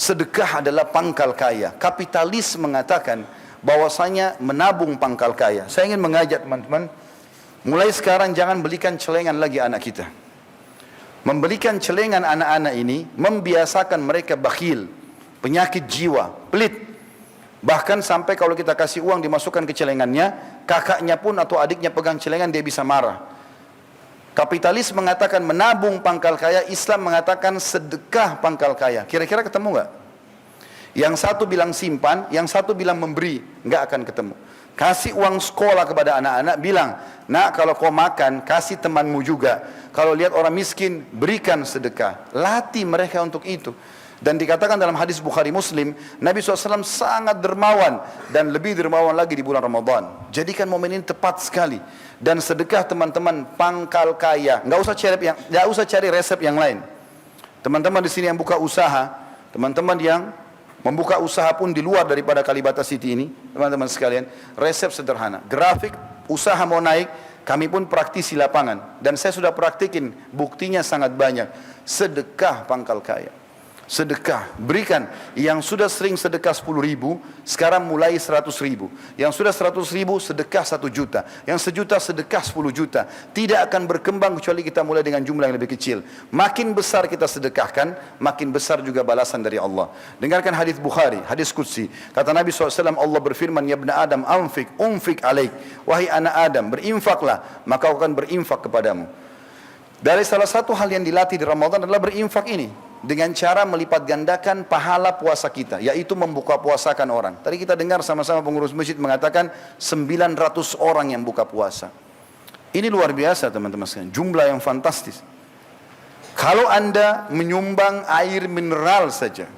sedekah adalah pangkal kaya. Kapitalis mengatakan bahwasanya menabung pangkal kaya. Saya ingin mengajak teman-teman, mulai sekarang jangan belikan celengan lagi anak kita. Membelikan celengan anak-anak ini membiasakan mereka bakhil, penyakit jiwa, pelit. Bahkan sampai kalau kita kasih uang dimasukkan ke celengannya, kakaknya pun atau adiknya pegang celengan dia bisa marah. Kapitalis mengatakan menabung pangkal kaya, Islam mengatakan sedekah pangkal kaya. Kira-kira ketemu nggak? Yang satu bilang simpan, yang satu bilang memberi, nggak akan ketemu. Kasih uang sekolah kepada anak-anak, bilang, nak kalau kau makan, kasih temanmu juga. Kalau lihat orang miskin, berikan sedekah. Latih mereka untuk itu. Dan dikatakan dalam hadis Bukhari Muslim, Nabi SAW sangat dermawan, dan lebih dermawan lagi di bulan Ramadan. Jadikan momen ini tepat sekali. Dan sedekah teman-teman pangkal kaya. Nggak usah cari resep yang lain. Teman-teman di sini yang buka usaha, teman-teman yang membuka usaha pun di luar daripada Kalibata City ini, teman-teman sekalian, resep sederhana. Grafik, usaha mau naik, kami pun praktisi lapangan. Dan saya sudah praktikin, buktinya sangat banyak. Sedekah pangkal kaya. Sedekah, berikan. Yang sudah sering sedekah 10.000, sekarang mulai 100.000. Yang sudah 100.000, sedekah 1 juta. Yang 1 juta, sedekah 10 juta. Tidak akan berkembang kecuali kita mulai dengan jumlah yang lebih kecil. Makin besar kita sedekahkan, makin besar juga balasan dari Allah. Dengarkan hadis Bukhari, hadis Qudsi. Kata Nabi SAW, Allah berfirman, ya ibna Adam, unfik alaik. Wahai anak Adam, berinfaklah, maka aku akan berinfak kepadamu. Dari salah satu hal yang dilatih di Ramadan adalah berinfak ini, dengan cara melipat gandakan pahala puasa kita, yaitu membuka puasakan orang. Tadi kita dengar sama-sama pengurus masjid mengatakan 900 orang yang buka puasa. Ini luar biasa teman-teman sekalian, jumlah yang fantastis. Kalau Anda menyumbang air mineral saja,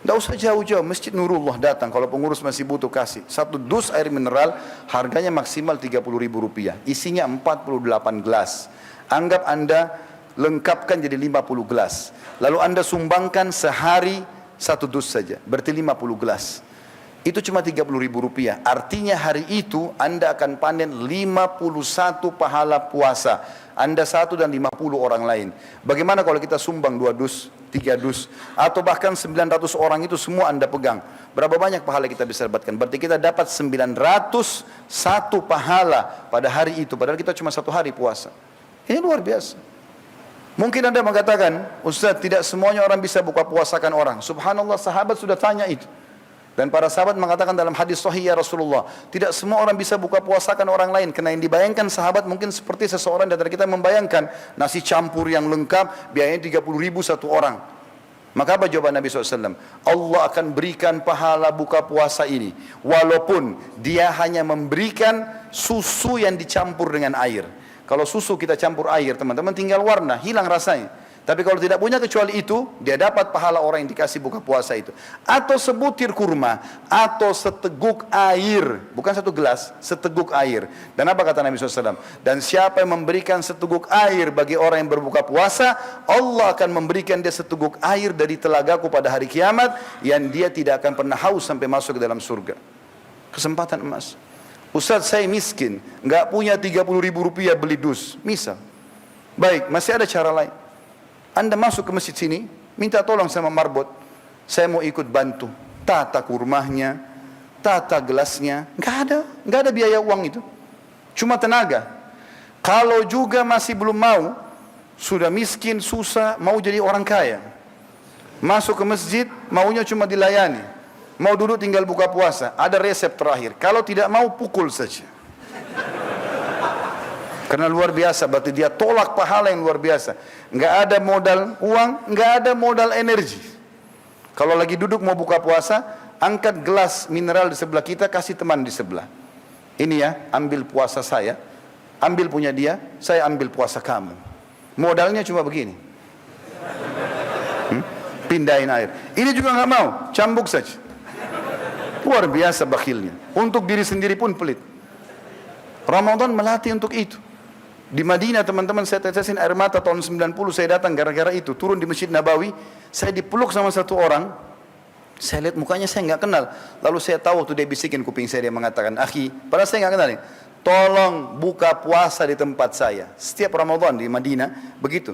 tidak usah jauh-jauh, Masjid Nurullah datang, kalau pengurus masih butuh kasih. 1 dus air mineral harganya maksimal Rp30.000, isinya 48 gelas. Anggap Anda lengkapkan jadi 50 gelas. Lalu Anda sumbangkan sehari 1 dus saja, berarti 50 gelas. Itu cuma Rp30.000. Artinya hari itu Anda akan panen 51 pahala puasa. Anda 1 dan 50 orang lain. Bagaimana kalau kita sumbang 2 dus, 3 dus, atau bahkan 900 orang itu semua Anda pegang? Berapa banyak pahala kita bisa dapatkan? Berarti kita dapat 901 pahala pada hari itu. Padahal kita cuma 1 hari puasa. Ini luar biasa. Mungkin Anda mengatakan, Ustaz, tidak semuanya orang bisa buka puasakan orang. Subhanallah, sahabat sudah tanya itu. Dan para sahabat mengatakan dalam hadis sahih, ya Rasulullah, tidak semua orang bisa buka puasakan orang lain. Karena yang dibayangkan sahabat mungkin seperti seseorang dari kita membayangkan nasi campur yang lengkap, biayanya 30.000 satu orang. Maka apa jawaban Nabi SAW? Allah akan berikan pahala buka puasa ini, walaupun dia hanya memberikan susu yang dicampur dengan air. Kalau susu kita campur air, teman-teman, tinggal warna, hilang rasanya. Tapi kalau tidak punya kecuali itu, dia dapat pahala orang yang dikasih buka puasa itu. Atau sebutir kurma, atau seteguk air. Bukan 1 gelas, seteguk air. Dan apa kata Nabi SAW? Dan siapa yang memberikan seteguk air bagi orang yang berbuka puasa, Allah akan memberikan dia seteguk air dari telagaku pada hari kiamat, yang dia tidak akan pernah haus sampai masuk ke dalam surga. Kesempatan emas. Ustaz, saya miskin, nggak punya Rp30.000 beli dus, misal. Baik, masih ada cara lain. Anda masuk ke masjid sini, minta tolong sama marbot, saya mau ikut bantu tata kurmahnya, tata gelasnya. Nggak ada biaya uang itu, cuma tenaga. Kalau juga masih belum mau, sudah miskin, susah, mau jadi orang kaya, masuk ke masjid, maunya cuma dilayani. Mau duduk tinggal buka puasa, ada resep terakhir. Kalau tidak mau, pukul saja. Karena luar biasa, berarti dia tolak pahala yang luar biasa. Nggak ada modal uang, nggak ada modal energi. Kalau lagi duduk mau buka puasa, angkat gelas mineral di sebelah kita, kasih teman di sebelah. Ini ya, ambil puasa saya, ambil punya dia, saya ambil puasa kamu. Modalnya cuma begini. Pindahin air. Ini juga nggak mau, cambuk saja. Luar biasa bakhilnya. Untuk diri sendiri pun pelit. Ramadan melatih untuk itu. Di Madinah teman-teman, saya tetesin air mata tahun 90, saya datang gara-gara itu. Turun di Masjid Nabawi, saya dipeluk sama satu orang. Saya lihat mukanya, saya nggak kenal. Lalu saya tahu waktu dia bisikin kuping saya, dia mengatakan, akhi, padahal saya nggak kenal nih, tolong buka puasa di tempat saya. Setiap Ramadan di Madinah begitu,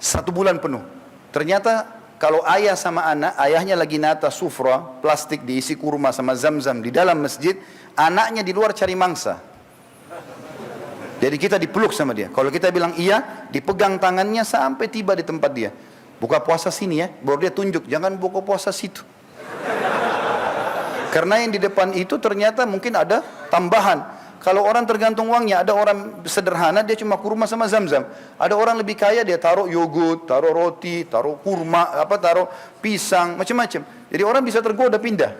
1 bulan penuh. Ternyata kalau ayah sama anak, ayahnya lagi nata sufra, plastik diisi kurma sama zam-zam di dalam masjid, anaknya di luar cari mangsa. Jadi kita dipeluk sama dia. Kalau kita bilang iya, dipegang tangannya sampai tiba di tempat dia. Buka puasa sini ya, baru dia tunjuk, jangan buka puasa situ. Karena yang di depan itu ternyata mungkin ada tambahan. Kalau orang tergantung uangnya, ada orang sederhana dia cuma kurma sama zam-zam. Ada orang lebih kaya dia taruh yogurt, taruh roti, taruh kurma, taruh pisang, macam-macam. Jadi orang bisa tergoda pindah.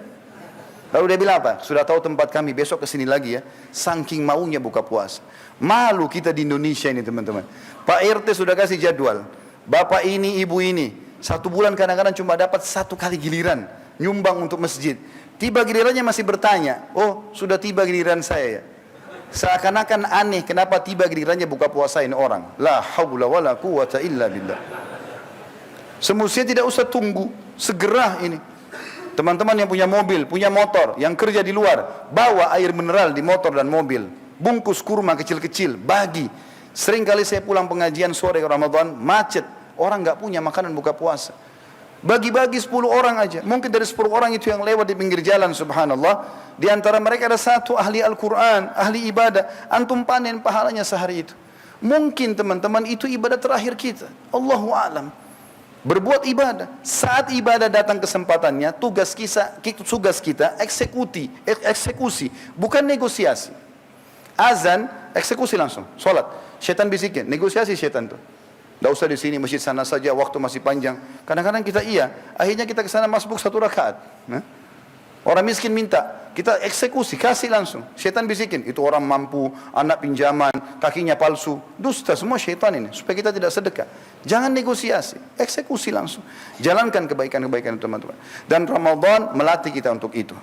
Lalu dia bilang apa? Sudah tahu tempat kami, besok kesini lagi ya. Saking maunya buka puasa. Malu kita di Indonesia ini teman-teman. Pak RT sudah kasih jadwal. Bapak ini, ibu ini. 1 bulan kadang-kadang cuma dapat 1 kali giliran. Nyumbang untuk masjid. Tiba gilirannya masih bertanya. Oh sudah tiba giliran saya ya. Seakan-akan aneh kenapa tiba gilirannya buka puasain orang. La haula wala quwata illa billah. Semestinya tidak usah tunggu, segera ini. Teman-teman yang punya mobil, punya motor, yang kerja di luar, bawa air mineral di motor dan mobil. Bungkus kurma kecil-kecil, bagi. Sering kali saya pulang pengajian sore Ramadan, macet. Orang nggak punya makanan buka puasa. Bagi-bagi 10 orang aja. Mungkin dari 10 orang itu yang lewat di pinggir jalan, subhanallah. Di antara mereka ada 1 ahli Al-Quran, ahli ibadah. Antum panen pahalanya sehari itu. Mungkin teman-teman itu ibadah terakhir kita. Allahu a'lam. Berbuat ibadah. Saat ibadah datang kesempatannya, tugas kita eksekusi. Bukan negosiasi. Azan, eksekusi langsung. Sholat. Syaitan bisikin. Negosiasi syaitan tuh. Tidak usah di sini, masjid sana saja, waktu masih panjang. Kadang-kadang kita akhirnya kita ke sana masbuk 1 rakaat. Orang miskin minta, kita eksekusi, kasih langsung. Syaitan bisikin, itu orang mampu, anak pinjaman, kakinya palsu. Dusta semua syaitan ini, supaya kita tidak sedekah. Jangan negosiasi, eksekusi langsung. Jalankan kebaikan-kebaikan teman-teman. Dan Ramadan melatih kita untuk itu.